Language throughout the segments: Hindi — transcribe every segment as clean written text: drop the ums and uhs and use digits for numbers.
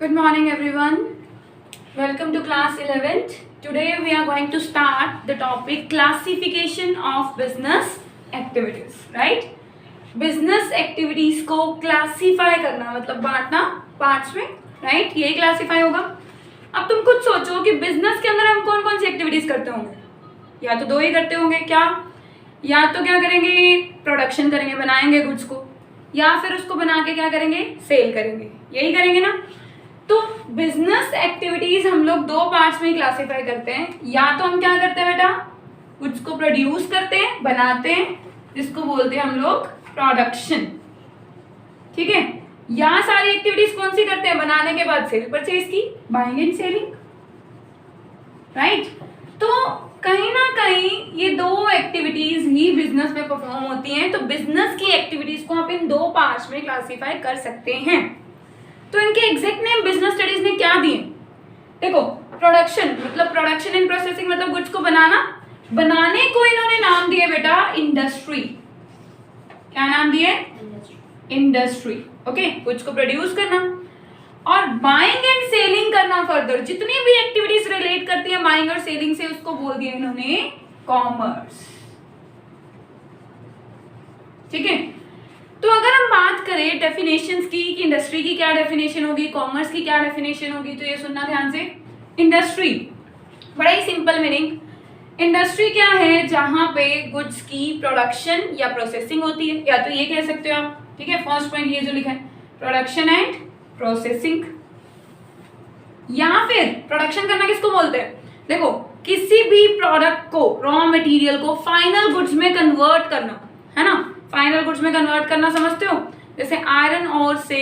Good morning, everyone. Welcome to class 11th. Today we are going to start the topic classification of business activities. Right? Business activities को classify करना मतलब बांटना parts में. Right? यही classify होगा. अब तुम खुद सोचो कि business के अंदर हम कौन कौन सी activities करते होंगे. या तो दो ही करते होंगे क्या, या तो क्या करेंगे, प्रोडक्शन करेंगे, बनाएंगे गुड्स को, या फिर उसको बना के क्या करेंगे, सेल करेंगे. यही करेंगे ना. तो बिजनेस एक्टिविटीज हम लोग दो पार्ट्स में क्लासिफाई करते हैं. या तो हम क्या करते हैं बेटा, गुड्स को प्रोड्यूस करते हैं, बनाते हैं, जिसको बोलते हैं हम लोग प्रोडक्शन. ठीक है. या सारी एक्टिविटीज कौन सी करते हैं, बनाने के बाद सेल परचेज की, बाइंग एंड सेलिंग. राइट. तो कहीं ना कहीं ये दो एक्टिविटीज ही बिजनेस में परफॉर्म होती हैं. तो बिजनेस की एक्टिविटीज को आप इन दो पार्ट्स में क्लासिफाई कर सकते हैं. तो इनके एग्जैक्ट नेम बिजनेस स्टडीज ने क्या दिए. देखो, प्रोडक्शन मतलब प्रोडक्शन एंड प्रोसेसिंग मतलब गुड्स को बनाना. बनाने को इन्होंने नाम दिए बेटा इंडस्ट्री. क्या नाम दिए, इंडस्ट्री. ओके. गुड्स को प्रोड्यूस करना और बाइंग एंड सेलिंग करना. फर्दर जितनी भी एक्टिविटीज रिलेट करती है बाइंग और सेलिंग से, उसको बोल दिया इन्होंने कॉमर्स. ठीक है. तो अगर हम बात करें डेफिनेशंस की कि इंडस्ट्री की क्या डेफिनेशन होगी, कॉमर्स की क्या डेफिनेशन होगी, तो ये सुनना ध्यान से. इंडस्ट्री बड़ा ही सिंपल मीनिंग. इंडस्ट्री क्या है, जहां पे गुड्स की प्रोडक्शन या प्रोसेसिंग होती है. या तो ये कह सकते हो आप. ठीक है. फर्स्ट पॉइंट ये जो लिखा है, प्रोडक्शन एंड प्रोसेसिंग. या फिर प्रोडक्शन करना किसको बोलते हैं, देखो, किसी भी प्रोडक्ट को, रॉ मटेरियल को फाइनल गुड्स में कन्वर्ट करना, है ना. फाइनल गुड्स में कन्वर्ट करना समझते हो. जैसे आयरन और से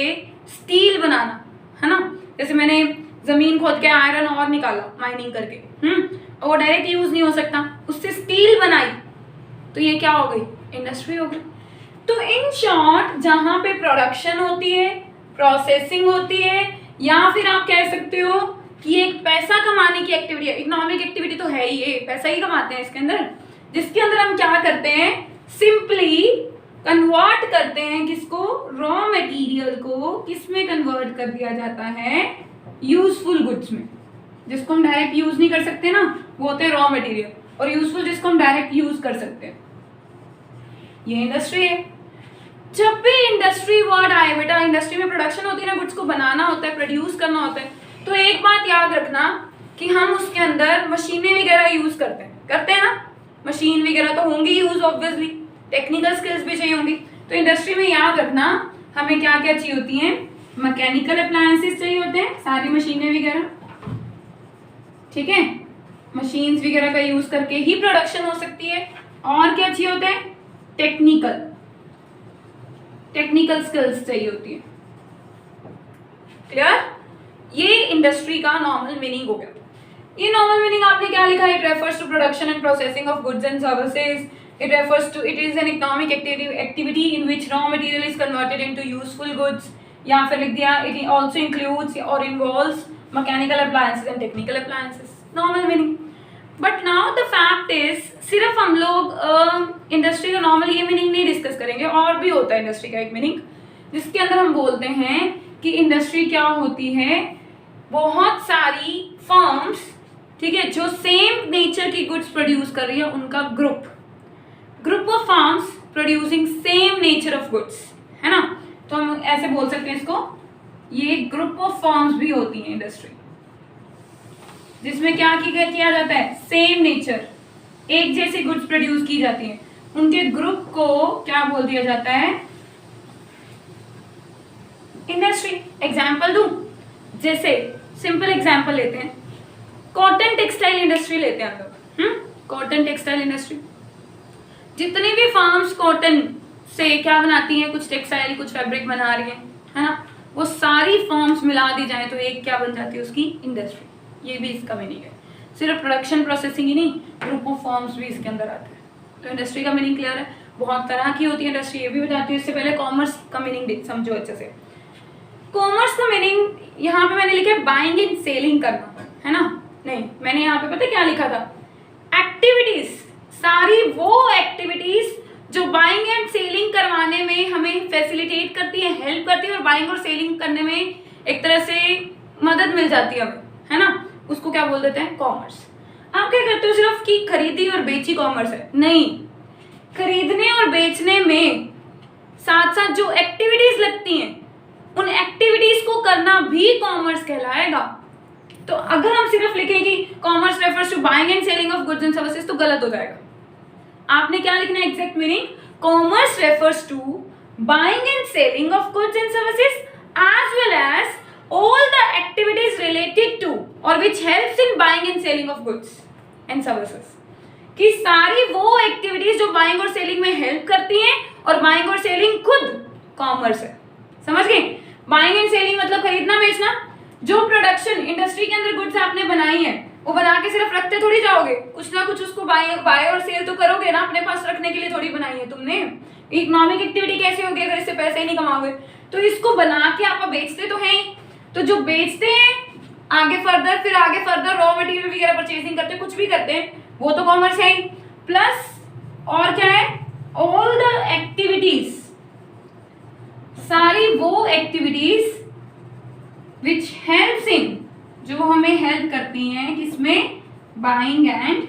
स्टील बनाना, है ना. जैसे मैंने जमीन खोद के आयरन और निकाला माइनिंग करके, और वो डायरेक्ट यूज नहीं हो सकता, उससे स्टील बनाई, तो ये क्या हो गई, इंडस्ट्री हो गई. तो इन शॉर्ट जहां पे प्रोडक्शन होती है, प्रोसेसिंग होती है, या फिर आप कह सकते हो कि एक पैसा कमाने की एक्टिविटी है. इकोनॉमिक एक्टिविटी तो है ही, ये पैसा ही कमाते हैं इसके अंदर, जिसके अंदर हम क्या करते हैं, सिंपली कन्वर्ट करते हैं किसको, रॉ मटेरियल को किस में कन्वर्ट कर दिया जाता है, यूजफुल गुड्स में. जिसको हम डायरेक्ट यूज नहीं कर सकते ना, वो होते हैं रॉ मटेरियल, और यूजफुल जिसको हम डायरेक्ट यूज कर सकते हैं, ये इंडस्ट्री है. जब भी इंडस्ट्री वर्ड आए बेटा, इंडस्ट्री में प्रोडक्शन होती है ना, गुड्स को बनाना होता है, प्रोड्यूस करना होता है, तो एक बात याद रखना कि हम उसके अंदर मशीनें वगैरह यूज करते हैं ना. मशीन वगैरह तो होंगी यूज, ऑब्वियसली टेक्निकल स्किल्स भी चाहिए होंगी. तो इंडस्ट्री में याद रखना हमें क्या क्या चाहिए होती हैं, मैकेनिकल अप्लायंसेस चाहिए होते हैं, सारी मशीनें वगैरह. ठीक है. मशीन्स वगैरह का यूज करके ही प्रोडक्शन हो सकती है. और क्या चाहिए होता है, टेक्निकल स्किल्स चाहिए होती है. क्लियर. ये इंडस्ट्री का नॉर्मल मीनिंग हो गया. ये नॉर्मल मीनिंग आपने क्या लिखा है, it refers to production and processing of goods and services. It refers to, it is an economic activity in which raw material is converted into useful goods. या फिर लिख दिया, it also includes or involves mechanical appliances and technical appliances. Normal meaning. But now the fact is, सिर्फ हम लोग इंडस्ट्री का नॉर्मल ये मीनिंग नहीं डिस्कस करेंगे, और भी होता है इंडस्ट्री का एक मीनिंग, जिसके अंदर हम बोलते हैं कि इंडस्ट्री क्या होती है, बहुत सारी फर्म्स, ठीक है, जो सेम नेचर की गुड्स प्रोड्यूस कर रही है, उनका group of farms producing same nature of goods, है ना. तो हम ऐसे बोल सकते हैं इसको, ये ग्रुप ऑफ फार्म्स भी होती है इंडस्ट्री, जिसमें क्या किया जाता है, सेम नेचर, एक जैसी गुड्स प्रोड्यूस की जाती है, उनके ग्रुप को क्या बोल दिया जाता है, इंडस्ट्री. एग्जाम्पल दूं, जैसे सिंपल एग्जाम्पल लेते हैं, कॉटन टेक्सटाइल इंडस्ट्री लेते हैं हम लोग. कॉटन टेक्सटाइल इंडस्ट्री, जितनी भी फार्म्स कॉटन से क्या बनाती हैं, कुछ टेक्सटाइल, कुछ फैब्रिक बना रही हैं, है ना, वो सारी फर्म्स मिला दी जाए तो एक क्या बन जाती है, उसकी इंडस्ट्री. ये भी इसका मीनिंग है. सिर्फ प्रोडक्शन प्रोसेसिंग ही नहीं, ग्रुप ऑफ फर्म्स भी इसके अंदर आते हैं. तो इंडस्ट्री का मीनिंग क्लियर है. बहुत तरह की होती है इंडस्ट्री, ये भी बताती हूँ. इससे पहले कॉमर्स का मीनिंग समझो अच्छे से. कॉमर्स का मीनिंग यहाँ पे मैंने लिखा है बाइंग एंड सेलिंग करना, है ना. नहीं, मैंने यहाँ पे पता क्या लिखा था, एक्टिविटीज, सारी वो एक्टिविटीज जो बाइंग एंड सेलिंग करवाने में हमें फैसिलिटेट करती है, हेल्प करती है, और बाइंग और सेलिंग करने में एक तरह से मदद मिल जाती है हमें, है ना, उसको क्या बोल देते हैं, कॉमर्स। आप क्या करते हो सिर्फ कि खरीदी और बेची कॉमर्स है, नहीं, खरीदने और बेचने में साथ साथ जो एक्टिविटीज लगती हैं उन एक्टिविटीज को करना भी कॉमर्स कहलाएगा। तो अगर हम सिर्फ लिखें कि commerce refers to buying and selling of goods and services तो गलत हो जाएगा। आपने क्या लिखना है exact meaning, commerce refers to buying and selling of goods and services as well as all the activities related to or which helps in buying and selling of goods and services, कि सारी वो एक्टिविटीज जो बाइंग और सेलिंग में हेल्प करती हैं, और बाइंग और सेलिंग खुद कॉमर्स है, समझ गए। बाइंग एंड सेलिंग मतलब खरीदना बेचना। जो प्रोडक्शन इंडस्ट्री के अंदर गुड्स आपने बनाई है वो बना के सिर्फ रखते थोड़ी जाओगे, कुछ ना कुछ उसको बाय और सेल तो करोगे ना, अपने पास रखने के लिए थोड़ी बनाई है तुमने। इकोनॉमिक एक्टिविटी कैसे होगी अगर इससे पैसे ही नहीं कमाओगे, तो इसको बना के आप बेचते तो हैं ही, तो जो बेचते हैं आगे फर्दर रॉ मटेरियल वगैरह परचेजिंग करते हैं, कुछ भी करते हैं, वो तो कॉमर्स है ही। प्लस और क्या है, ऑल द एक्टिविटीज, सारी वो एक्टिविटीज विच हेल्प्स इन, जो हमें हेल्प करती हैं किसमें, buying and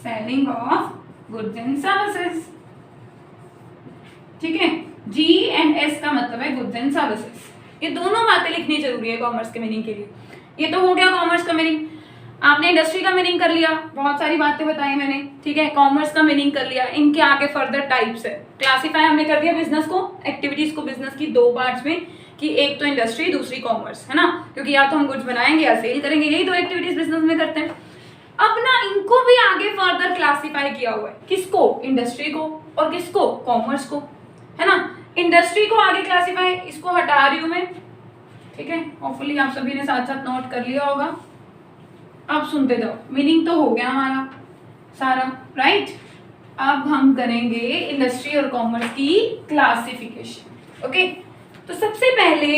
selling of goods and services. ठीक है, जी एंड एस का मतलब है गुड्स एंड सर्विसेज। ये दोनों बातें लिखनी जरूरी है कॉमर्स के मीनिंग के लिए। ये तो हो गया कॉमर्स का मीनिंग। आपने इंडस्ट्री का मीनिंग कर लिया, बहुत सारी बातें बताई मैंने, ठीक है। कॉमर्स का मीनिंग कर लिया, इनके आगे फर्दर टाइप्स है। क्लासीफाई हमने कर दिया बिजनेस को, एक्टिविटीज को बिजनेस की दो पार्ट्स में, कि एक तो इंडस्ट्री दूसरी कॉमर्स, है ना, क्योंकि या तो हम गुड्स बनाएंगे या सेल करेंगे, यही दो एक्टिविटीज बिजनेस में करते हैं। अब ना इनको भी आगे फर्दर क्लासीफाई किया हुआ है, किसको, इंडस्ट्री को, और किसको, कॉमर्स को, है ना। इंडस्ट्री को आगे क्लासीफाई, इसको हटा रही हूं मैं, ठीक है। होपफुली आप सभी ने साथ साथ नोट कर लिया होगा। अब सुनते जाओ, मीनिंग तो हो गया हमारा सारा, राइट। अब हम करेंगे इंडस्ट्री और कॉमर्स की क्लासिफिकेशन, ओके। तो सबसे पहले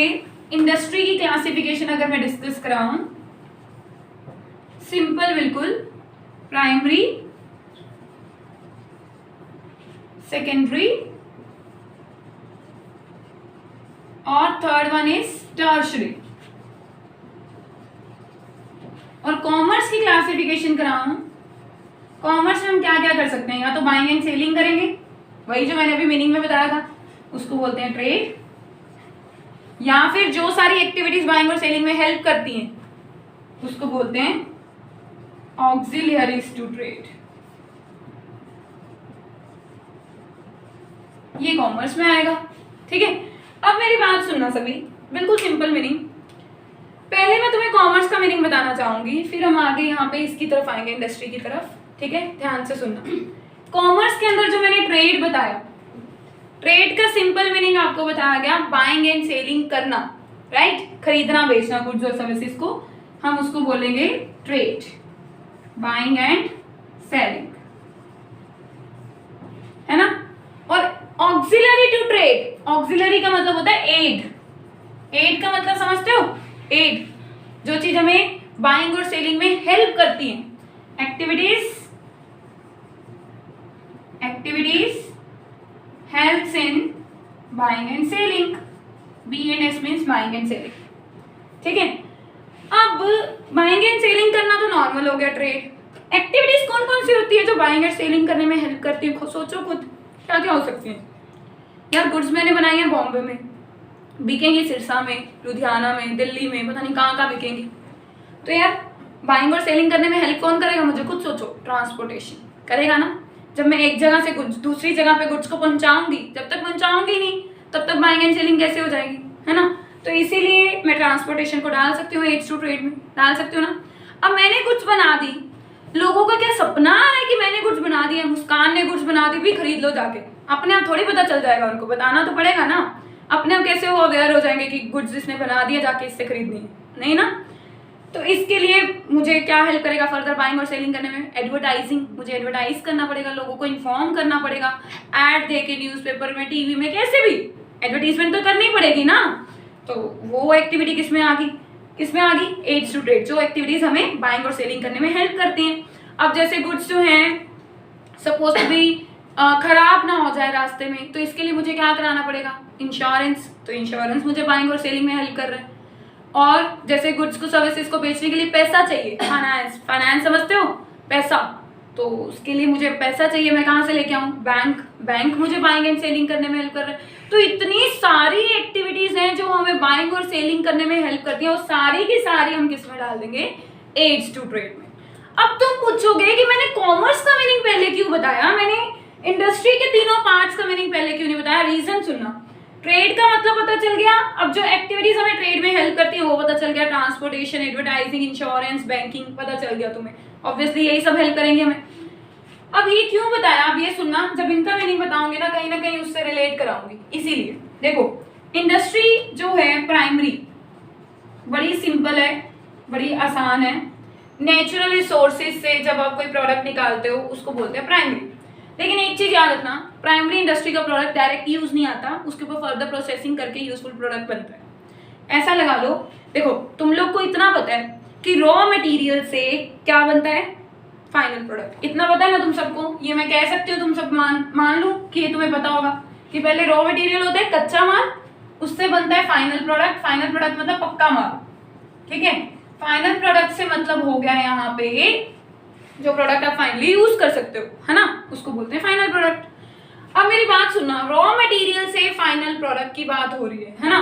इंडस्ट्री की क्लासिफिकेशन अगर मैं डिस्कस कराऊं, सिंपल बिल्कुल, प्राइमरी, सेकेंडरी और थर्ड वन इज टर्शरी। और कॉमर्स की क्लासिफिकेशन कराऊं, कॉमर्स में हम क्या क्या कर सकते हैं, या तो बाइंग एंड सेलिंग करेंगे, वही जो मैंने अभी मीनिंग में बताया था, उसको बोलते हैं ट्रेड, या फिर जो सारी एक्टिविटीज बाइंग और सेलिंग में हेल्प करती हैं उसको बोलते हैं ऑक्सिलियरीज टू ट्रेड। ये कॉमर्स में आएगा, ठीक है। अब मेरी बात सुनना सभी, बिल्कुल सिंपल मीनिंग। पहले मैं तुम्हें कॉमर्स का मीनिंग बताना चाहूंगी, फिर हम आगे यहाँ पे इसकी तरफ आएंगे, इंडस्ट्री की तरफ, ठीक है। ध्यान से सुनना। कॉमर्स के अंदर जो मैंने ट्रेड बताया, ट्रेड का सिंपल मीनिंग आपको बताया गया, बाइंग एंड सेलिंग करना, राइट, खरीदना बेचना गुड्स और सर्विसेज को, हम उसको बोलेंगे ट्रेड, बाइंग एंड सेलिंग, है ना। और ऑक्सिलरी टू ट्रेड, ऑक्सिलरी का मतलब होता है एड, एड का मतलब समझते हो, एड, जो चीज हमें बाइंग और सेलिंग में हेल्प करती है, activities helps in buying and selling, B&S means buying and selling, ठीक है। अब बाइंग एंड सेलिंग करना तो नॉर्मल हो गया, ट्रेड। एक्टिविटीज कौन कौन सी होती है जो बाइंग एंड सेलिंग करने में हेल्प करती है, सोचो खुद क्या क्या हो सकती है। यार गुड्स मैंने बनाई है बॉम्बे में, बिकेंगी सिरसा में, लुधियाना में, दिल्ली में, पता नहीं कहाँ कहाँ बिकेंगी, तो यार बाइंग और सेलिंग करने में हेल्प कौन करेगा, मुझे खुद सोचो, ट्रांसपोर्टेशन करेगा ना। जब मैं एक जगह से गुड्स दूसरी जगह पे गुड्स को पहुंचाऊंगी, जब तक पहुंचाऊंगी नहीं तब तक बाइंग एंड सेलिंग कैसे हो जाएगी, है ना। तो इसीलिए मैं ट्रांसपोर्टेशन को डाल सकती हूँ, एच टू ट्रेड में डाल सकती हूँ ना। अब मैंने गुड्स बना दी, लोगों का क्या सपना आ रहा है कि मैंने गुड्स बना दिया, मुस्कान ने गुड्स बना दी, भी खरीद लो जाके, अपने आप थोड़ी पता चल जाएगा, उनको बताना तो पड़ेगा ना। अपने आप कैसे वो अवेयर हो जाएंगे कि गुड्स जिसने बना दिया जाके इससे खरीदनी है, नहीं ना। तो इसके लिए मुझे क्या हेल्प करेगा फर्दर बाइंग और सेलिंग करने में, एडवर्टाइजिंग, मुझे एडवर्टाइज करना पड़ेगा, लोगों को इन्फॉर्म करना पड़ेगा, ऐड देके न्यूज़पेपर में, टीवी में, कैसे भी एडवर्टीजमेंट तो करनी पड़ेगी ना। तो वो एक्टिविटी किसमें आ गई, एड्स टू ट्रेड, जो एक्टिविटीज हमें बाइंग और सेलिंग करने में हेल्प करती हैं। अब जैसे गुड्स जो हैं सपोज टू बी खराब ना हो जाए रास्ते में, तो इसके लिए मुझे क्या कराना पड़ेगा, इंश्योरेंस, तो इंश्योरेंस मुझे बाइंग और सेलिंग में हेल्प कर रहा है। और जैसे गुड्स को सर्विसेज को बेचने के लिए पैसा चाहिए, फाइनेंस, फाइनेंस समझते हो, पैसा, तो उसके लिए मुझे पैसा चाहिए, मैं कहाँ से लेके आऊँ, बैंक, बैंक मुझे बाइंग एंड सेलिंग करने में हेल्प कर रहा है। तो इतनी सारी एक्टिविटीज हैं जो हमें बाइंग और सेलिंग करने में हेल्प करती हैं, और सारी की सारी हम किस में डाल देंगे, एड्स टू ट्रेड में। अब तुम पूछोगे कि मैंने कॉमर्स का मीनिंग पहले क्यों बताया, मैंने इंडस्ट्री के तीनों पार्ट्स का मीनिंग पहले क्यों नहीं बताया, रीजन सुनना। ट्रेड का मतलब पता चल गया, अब जो एक्टिविटीज हमें ट्रेड में हेल्प करती है वो पता चल गया, ट्रांसपोर्टेशन, एडवर्टाइजिंग, इंश्योरेंस, बैंकिंग पता चल गया तुम्हें, ऑब्वियसली यही सब हेल्प करेंगे हमें। अब ये क्यों बताया, अब ये सुनना, जब इनका मीनिंग बताऊंगी ना कहीं उससे रिलेट कराऊंगी, इसीलिए देखो इंडस्ट्री जो है प्राइमरी, बड़ी सिंपल है, बड़ी आसान है। नेचुरल रिसोर्सेज से जब आप कोई प्रोडक्ट निकालते हो उसको बोलते हैं प्राइमरी। लेकिन एक चीज याद रखना, प्राइमरी इंडस्ट्री का प्रोडक्ट डायरेक्ट यूज नहीं आता, उसके ऊपर फर्दर प्रोसेसिंग करके यूजफुल प्रोडक्ट बनता है। ऐसा लगा लो, देखो तुम लोग को इतना पता है कि रॉ मटेरियल से क्या बनता है, फाइनल प्रोडक्ट, इतना पता है ना तुम सबको, ये मैं कह सकती हूँ, तुम सब मान लो कि ये तुम्हें पता होगा कि पहले रॉ मटेरियल होता है कच्चा माल, उससे बनता है फाइनल प्रोडक्ट, फाइनल प्रोडक्ट मतलब पक्का माल, ठीक है। फाइनल प्रोडक्ट से मतलब हो गया यहाँ पे जो प्रोडक्ट आप फाइनली यूज कर सकते हो, है ना, उसको बोलते हैं फाइनल प्रोडक्ट। अब मेरी बात सुनना, रॉ मटेरियल से फाइनल प्रोडक्ट की बात हो रही है ना,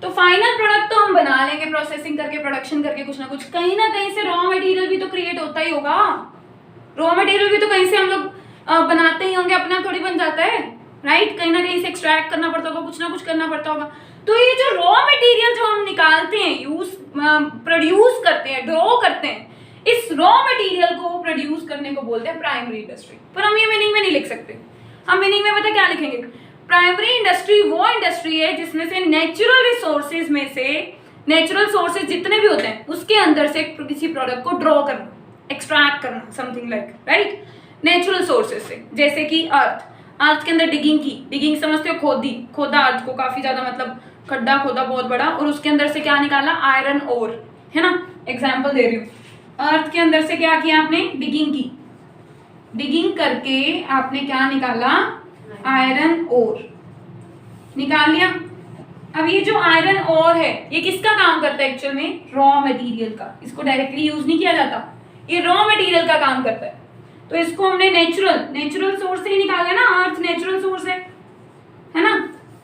तो फाइनल प्रोडक्ट तो हम बना लेंगे प्रोसेसिंग करके, प्रोडक्शन करके, कुछ ना कुछ, कहीं ना कहीं से रॉ मटेरियल भी तो क्रिएट होता ही होगा, रॉ मटेरियल भी तो कहीं से हम लोग बनाते ही होंगे, अपना थोड़ी बन जाता है, राइट, कहीं ना कहीं से एक्सट्रैक्ट करना पड़ता होगा, कुछ ना कुछ करना पड़ता होगा। तो ये जो रॉ मटेरियल जो हम निकालते हैं, प्रोड्यूस करते हैं, ड्रॉ करते हैं, इस रॉ मटेरियल को प्रोड्यूस करने को बोलते हैं प्राइमरी इंडस्ट्री। पर हम ये मीनिंग में नहीं लिख सकते, हम मीनिंग में पता क्या लिखेंगे, प्राइमरी इंडस्ट्री वो इंडस्ट्री है जिसमें से नेचुरल रिसोर्सेज में से, नेचुरल सोर्सेज जितने भी होते हैं उसके अंदर से किसी प्रोडक्ट को ड्रॉ करना, एक्सट्रैक्ट करना, something like, right, natural sources से, जैसे कि अर्थ, अर्थ के अंदर डिगिंग की, डिगिंग समझते हो, खोदा अर्थ को, काफी ज्यादा मतलब खड्डा खोदा बहुत बड़ा, और उसके अंदर से क्या निकाला, आयरन ओर, है ना, एग्जाम्पल दे रही हूँ, अर्थ के अंदर से क्या किया आपने, डिगिंग की, डिगिंग करके आपने क्या निकाला, आयरन ओर निकाल लिया। अब ये जो आयरन ओर है ये किसका काम करता है एक्चुअल में, रॉ मटेरियल का, इसको डायरेक्टली यूज नहीं किया जाता, ये रॉ मटेरियल का काम करता है। तो इसको हमने नेचुरल सोर्स से ही निकाला ना, अर्थ नेचुरल सोर्स है ना,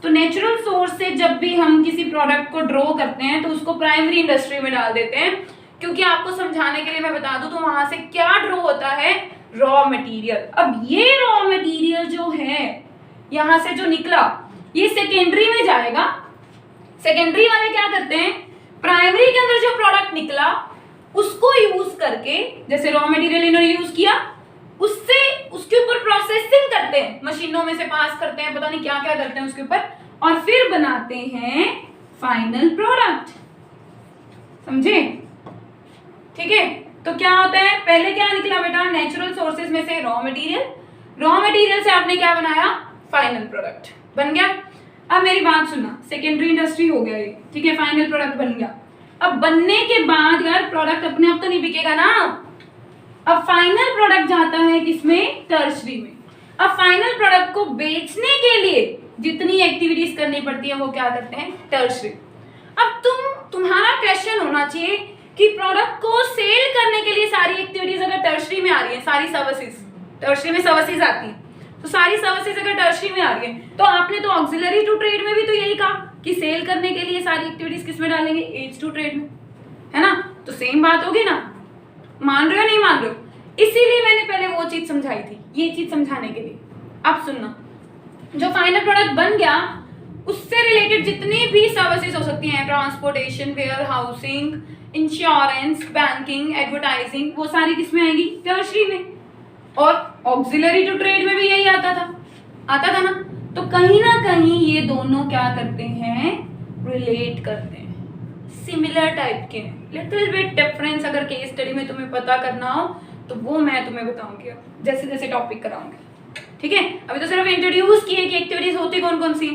तो नेचुरल सोर्स से जब भी हम किसी प्रोडक्ट को ड्रॉ करते हैं तो उसको प्राइमरी इंडस्ट्री में डाल देते हैं, क्योंकि आपको समझाने के लिए मैं बता दूं तो वहां से क्या ड्रॉ होता है, रॉ मटेरियल। अब ये रॉ मटेरियल जो है यहां से जो निकला ये सेकेंडरी में जाएगा, सेकेंडरी वाले क्या करते हैं, प्राइमरी के अंदर जो प्रोडक्ट निकला उसको यूज करके, जैसे रॉ मटेरियल इन्होंने यूज किया, उससे उसके ऊपर प्रोसेसिंग करते हैं, मशीनों में से पास करते हैं, पता नहीं क्या क्या करते हैं उसके ऊपर, और फिर बनाते हैं फाइनल प्रोडक्ट, समझे, ठीक है। तो क्या होता है, पहले क्या निकला बेटा, नेचुरल सोर्सेज में से रॉ मटेरियल से आपने क्या बनाया, फाइनल प्रोडक्ट बन गया। अब मेरी बात सुनना, सेकेंडरी इंडस्ट्री हो गया ये, ठीक है, फाइनल प्रोडक्ट बन गया। अब बनने के बाद यार प्रोडक्ट अपने आप तो नहीं बिकेगा ना, अब फाइनल प्रोडक्ट जाता है किसमें, टर्शरी में। अब फाइनल प्रोडक्ट को बेचने के लिए जितनी एक्टिविटीज करनी पड़ती है वो क्या करते हैं, टर्शरी। अब तुम्हारा क्वेश्चन होना चाहिए कि प्रोडक्ट को सेल करने के लिए सारी एक्टिविटीज अगर टर्शरी में आ रही है, सारी सर्विसेज, टर्शरी में सर्विसेज आती है, तो सारी सर्विसेज अगर टर्शरी में आ रही है तो आपने तो ऑक्सिलरी टू ट्रेड में भी तो यही कहा कि सेल करने के लिए सारी एक्टिविटीज किस में डालेंगे, एड्स टू ट्रेड में, है ना, तो सेम बात होगी ना, मान रहे हो नहीं मान रहे हो, इसीलिए मैंने पहले वो चीज समझाई थी, ये चीज समझाने के लिए। अब सुनना, जो फाइनल प्रोडक्ट बन गया उससे रिलेटेड जितनी भी सर्विसेज हो सकती हैं, transportation, warehousing, insurance, banking, advertising, वो सारी किसमें आएगी, टर्शरी में। और ऑक्सिलरी टू ट्रेड में भी यही आता था ना, तो कहीं ना कहीं ये दोनों क्या करते हैं, रिलेट करते हैं, सिमिलर टाइप के हैं, लिटिल बिट डिफरेंस अगर केस स्टडी में तुम्हें पता करना हो तो वो मैं तुम्हें बताऊंगी जैसे जैसे टॉपिक कराऊंगी, ठीक है। अभी तो सिर्फ इंट्रोड्यूस किए कि एक्टिविटीज होती कौन कौन सी,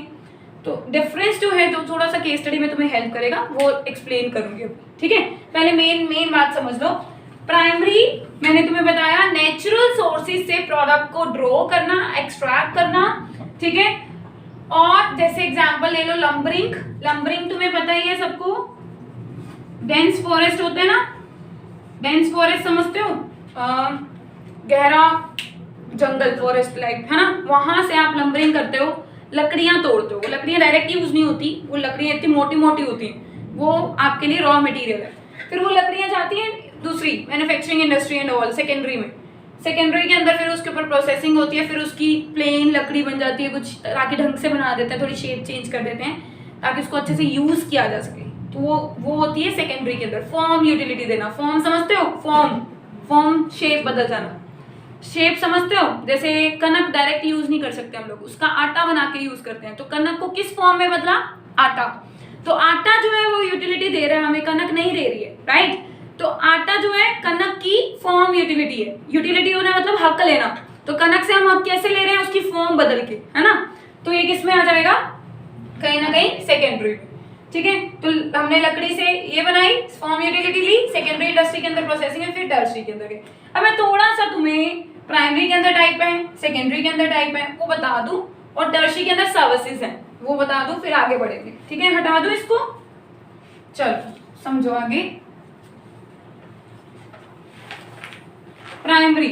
तो डिफरेंस जो है तो थोड़ा सा केस स्टडी में तुम्हें हेल्प करेगा, वो एक्सप्लेन करूंगी, ठीक है। पहले मेन बात समझ लो, प्राइमरी मैंने तुम्हें बताया नेचुरल सोर्सेज से प्रोडक्ट को ड्रॉ करना, एक्सट्रैक्ट करना, ठीक है। और जैसे एग्जांपल ले लो लंबरिंग तुम्हें पता ही है सबको, डेंस फॉरेस्ट होते हैं ना, डेंस फॉरेस्ट समझते हो, गहरा जंगल, फॉरेस्ट लाइक, है ना, वहां से आप लंबरिंग करते हो, लकड़ियां तोड़ते हो। वो लकड़ियां डायरेक्ट यूज नहीं होती, वो लकड़ियां इतनी मोटी मोटी होती हैं, वो आपके लिए रॉ मटेरियल है। फिर वो लकड़ियां जाती हैं दूसरी manufacturing industry and all, secondary में, सेकेंडरी के अंदर फिर उसके ऊपर प्रोसेसिंग होती है, फिर उसकी प्लेन लकड़ी बन जाती है, कुछ ताकि ढंग से बना देते हैं, थोड़ी शेप चेंज कर देते हैं ताकि उसको अच्छे से यूज किया जा सके। तो वो होती है सेकेंडरी के अंदर। फॉर्म यूटिलिटी देना, फॉर्म समझते हो, फॉर्म शेप बदल जाना, शेप समझते हो, जैसे कनक डायरेक्ट यूज नहीं कर सकते हम लोग, उसका आटा बना के यूज करते हैं। तो कनक को किस फॉर्म में बदला, आटा। तो आटा जो है वो यूटिलिटी दे रहा है हमें, कनक नहीं दे रही है, राइट। तो आटा जो है कनक की फॉर्म यूटिलिटी है, यूटिलिटी होना मतलब हक लेना। तो कनक से हम हक कैसे ले रहे हैं, उसकी फॉर्म बदल के, है ना। तो ये किस में आ जाएगा, कहीं ना कहीं सेकेंडरी में, ठीक है। तो हमने लकड़ी से ये बनाई, फॉर्म यूटिलिटी ली, सेकेंडरी इंडस्ट्री के अंदर प्रोसेसिंग है, फिर टर्शियरी के अंदर गए। अब मैं थोड़ा सा तुम्हें प्राइमरी के अंदर टाइप है, सेकेंडरी के अंदर टाइप है, वो बता दूं, और टर्शियरी के अंदर सर्विसेज है वो बता दूं, फिर आगे बढ़ेंगे, ठीक है। हटा दो इसको, चलो समझो आगे। प्राइमरी,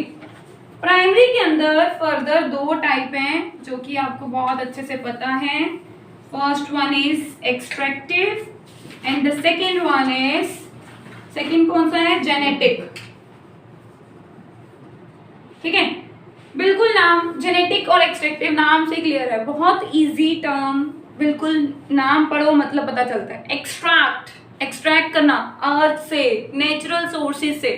प्राइमरी के अंदर फर्दर दो टाइप हैं जो कि आपको बहुत अच्छे से पता है। First one is extractive and the second one is, second कौन सा है, जेनेटिक, ठीक है। बिल्कुल नाम जेनेटिक और एक्सट्रैक्टिव नाम से क्लियर है, बहुत इजी टर्म, बिल्कुल नाम पढ़ो मतलब पता चलता है। एक्सट्रैक्ट करना अर्थ से, नेचुरल सोर्सेज से।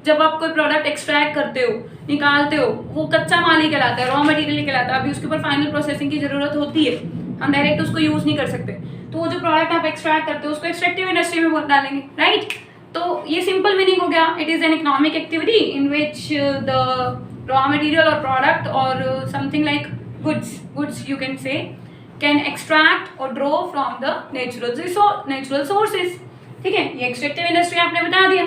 जब आप कोई प्रोडक्ट एक्सट्रैक्ट करते हो, निकालते हो, वो कच्चा माल ही कहलाता है, रॉ मटेरियल ही कहलाता है। अभी उसके ऊपर फाइनल प्रोसेसिंग की जरूरत होती है, हम डायरेक्ट उसको यूज नहीं कर सकते। तो वो जो प्रोडक्ट आप एक्सट्रैक्ट करते हो उसको एक्सट्रैक्टिव इंडस्ट्री में डालेंगे, राइट। तो ये सिंपल मीनिंग हो गया, it is an economic activity in which the raw material or product or something like goods you can say can extract or draw from the natural sources, ठीक है। ये एक्सट्रैक्टिव इंडस्ट्री आपने बता दिया।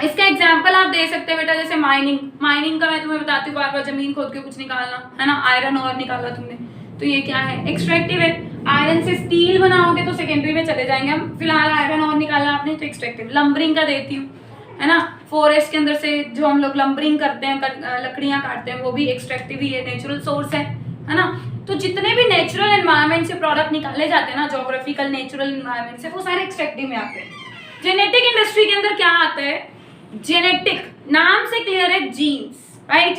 इसका एग्जांपल आप दे सकते हैं बेटा, जैसे माइनिंग का मैं तुम्हें बताती हूँ, बार बार जमीन खोद के कुछ निकालना, है ना, आयरन और निकाला तुमने, तो ये क्या है, एक्सट्रैक्टिव है। आयरन से स्टील बनाओगे तो सेकेंडरी में चले जाएंगे हम, फिलहाल आयरन और निकाला आपने तो एक्सट्रैक्टिव। लंबरिंग का देती हूँ, है ना, फॉरेस्ट के अंदर से जो हम लोग लंबरिंग करते हैं, लकड़ियां काटते हैं, वो भी एक्सट्रैक्टिव ही है, नेचुरल सोर्स है ना। तो जितने भी नेचुरल एनवायरनमेंट से प्रोडक्ट निकाले जाते हैं ना, ज्योग्राफिकल नेचुरल एनवायरनमेंट से, वो सारे एक्सट्रैक्टिव में आते हैं। जेनेटिक इंडस्ट्री के अंदर क्या आता है, जेनेटिक नाम से क्लियर है, जीन्स, राइट।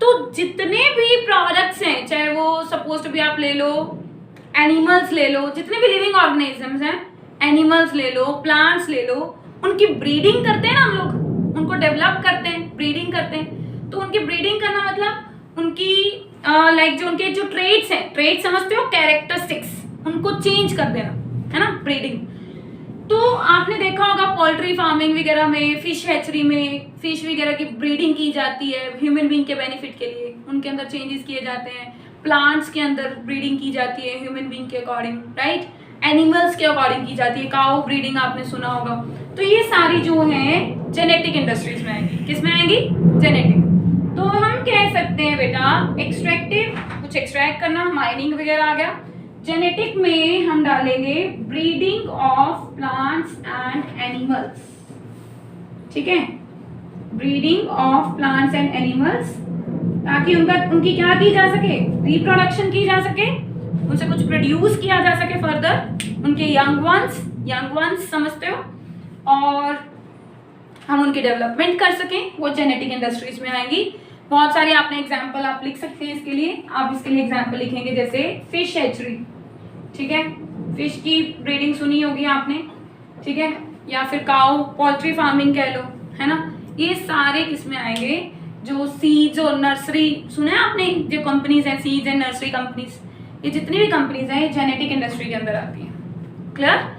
तो जितने भी प्रोडक्ट्स हैं, चाहे वो सपोज टू भी आप ले लो एनिमल्स ले लो, जितने भी लिविंग ऑर्गेनिजम्स हैं, एनिमल्स ले लो, प्लांट्स ले लो, उनकी ब्रीडिंग करते हैं ना हम लोग, उनको डेवलप करते हैं, ब्रीडिंग करते हैं। तो उनकी ब्रीडिंग करना मतलब उनकी लाइक जो उनके जो ट्रेड्स हैं, ट्रेड समझते हो, कैरेक्टरिस्टिक्स, उनको चेंज कर देना, है ना, ब्रीडिंग। तो आपने देखा होगा पोल्ट्री फार्मिंग वगैरह में, फिश हैचरी में फिश वगैरह की ब्रीडिंग की जाती है ह्यूमन बीइंग के बेनिफिट के लिए, उनके अंदर चेंजेस किए जाते हैं। प्लांट्स के अंदर ब्रीडिंग की जाती है ह्यूमन बीइंग के अकॉर्डिंग, राइट। एनिमल्स के अकॉर्डिंग की जाती है, काउ ब्रीडिंग आपने सुना होगा। तो ये सारी जो है जेनेटिक इंडस्ट्रीज में आएंगी, किस में आएंगी, जेनेटिक। तो हम कह सकते हैं बेटा एक्सट्रैक्टिव, कुछ एक्सट्रैक्ट करना, माइनिंग वगैरह आ गया। जेनेटिक में हम डालेंगे breeding of plants and animals, ठीक है, breeding of plants and animals, ताकि उनकी क्या की जा सके, रिप्रोडक्शन की जा सके, उनसे कुछ प्रोड्यूस किया जा सके फर्दर, उनके यंग वंस समझते हो, और हम उनकी डेवलपमेंट कर सकें, वो जेनेटिक इंडस्ट्रीज में आएंगी। बहुत सारे आपने एग्जाम्पल आप लिख सकते हैं इसके लिए, आप इसके लिए एग्जाम्पल लिखेंगे जैसे फिश हैचरी, ठीक है, फिश की ब्रीडिंग सुनी होगी आपने, ठीक है, या फिर काउ पोल्ट्री फार्मिंग कह लो, है ना। ये सारे किसमें आएंगे, जो सीड्स और नर्सरी सुना है आपने, जो कंपनीज हैं सीड्स एंड नर्सरी कंपनीज, ये जितनी भी कंपनीज हैं ये जेनेटिक इंडस्ट्री के अंदर आती हैं, क्लियर।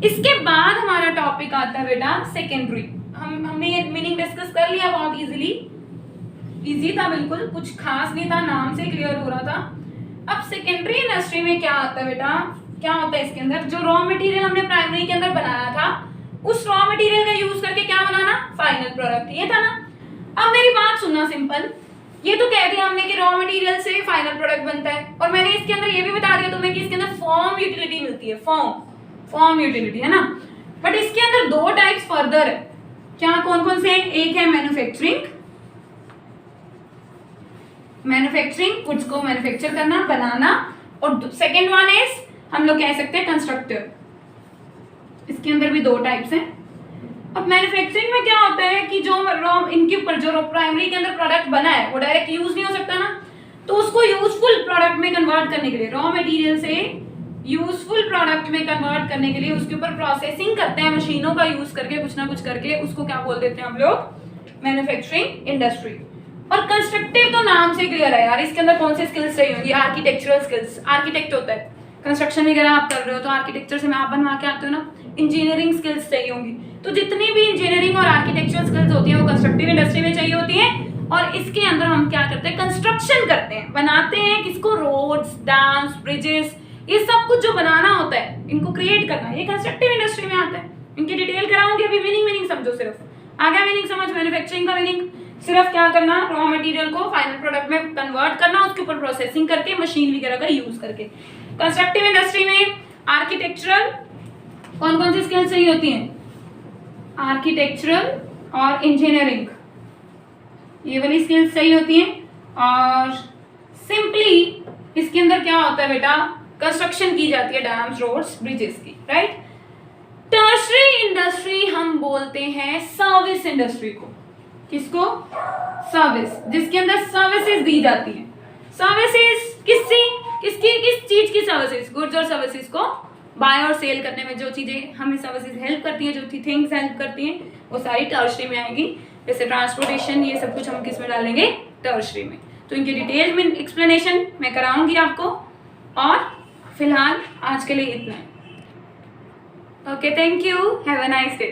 इसके बाद हमारा टॉपिक आता है बेटा सेकेंडरी। हमने ये मीनिंग डिस्कस कर लिया बहुत इजी था, बिल्कुल कुछ खास नहीं था, नाम से क्लियर हो रहा था। अब सेकेंडरी इंडस्ट्री में क्या आता है बेटा, क्या होता है इसके अंदर, जो रॉ मटेरियल हमने प्राइमरी के अंदर बनाया था, उस रॉ मटेरियल का यूज करके क्या बनाना, फाइनल प्रोडक्ट, ये था ना। अब मेरी बात सुनना सिंपल, ये तो कह दिया हमने कि रॉ मटेरियल से फाइनल प्रोडक्ट बनता है, और मैंने इसके अंदर ये भी बता दिया तुम्हें कि इसके अंदर फॉर्म यूटिलिटी मिलती है, फॉर्म यूटिलिटी, है ना। बट इसके अंदर दो फर्दर है। क्या कौन कौन से हैं? एक है मैन्युफैक्चरिंग, गुड्स को मैन्युफैक्चर करना, बनाना, और सेकेंड वन इज हम लोग कह सकते हैं कंस्ट्रक्टर। इसके अंदर भी दो टाइप्स हैं। अब मैन्युफैक्चरिंग में क्या होता है कि जो इनके ऊपर जो प्राइमरी के अंदर प्रोडक्ट बना है वो डायरेक्ट यूज नहीं हो सकता ना, तो उसको यूजफुल प्रोडक्ट में कन्वर्ट करने के लिए, रॉ मटेरियल से यूजफुल प्रोडक्ट में कन्वर्ट करने के लिए उसके ऊपर प्रोसेसिंग करते हैं मशीनों का यूज करके, कुछ ना कुछ करके, उसको क्या बोल देते हैं हम लोग? Manufacturing industry. और कंस्ट्रक्टिव तो नाम से क्लियर है यार, इसके अंदर कौन से स्किल्स चाहिए होंगी? आर्किटेक्चरल स्किल्स, आर्किटेक्ट होता है, कंस्ट्रक्शन वगैरह आप कर रहे हो तो आर्किटेक्चर से आप बनवा के आते हो ना। इंजीनियरिंग स्किल्स चाहिए होंगी, तो जितनी भी इंजीनियरिंग और आर्किटेक्चरल स्किल्स होती हैं वो कंस्ट्रक्टिव इंडस्ट्री में चाहिए होती हैं। और इसके अंदर हम क्या करते हैं? कंस्ट्रक्शन करते हैं, बनाते हैं किसको? रोड्स, डैम्स, ब्रिजेस, ये सब कुछ जो बनाना होता है, इनको क्रिएट करना, ये कंस्ट्रक्टिव इंडस्ट्री में आता है। इनकी डिटेल कराऊंगी, अभी मीनिंग समझो, सिर्फ आ गया मीनिंग समझ? मैन्युफैक्चरिंग का मीनिंग सिर्फ क्या करना? रॉ मटेरियल को फाइनल प्रोडक्ट में कन्वर्ट करना, उसके ऊपर प्रोसेसिंग करके, मशीन वगैरह का यूज करके। कंस्ट्रक्टिव इंडस्ट्री में आर्किटेक्चरल कौन कौन सी स्किल्स चाहिए होती हैं? आर्किटेक्चरल और इंजीनियरिंग, ये वाली स्किल्स चाहिए होती हैं। और सिंपली इसके अंदर क्या होता है बेटा? कंस्ट्रक्शन की जाती है डैम्स, रोड्स, ब्रिजेस की, राइट। टर्शरी इंडस्ट्री हम बोलते हैं सर्विस इंडस्ट्री को। किसको? सर्विस, जिसके अंदर सर्विसेज दी जाती हैं। सर्विसेज किस चीज की सर्विसेज? गुड्स और सर्विसेज को बाय और सेल करने में जो चीजें हमें सर्विसेज हेल्प करती हैं, जो थिंग्स हेल्प करती हैं, वो सारी टर्शरी में आएगी। जैसे ट्रांसपोर्टेशन, ये सब कुछ हम किस में डालेंगे? टर्शरी में। तो इनकी डिटेल में एक्सप्लेनेशन मैं कराऊंगी आपको, और फिलहाल आज के लिए इतना है। Okay, thank you, have a nice day.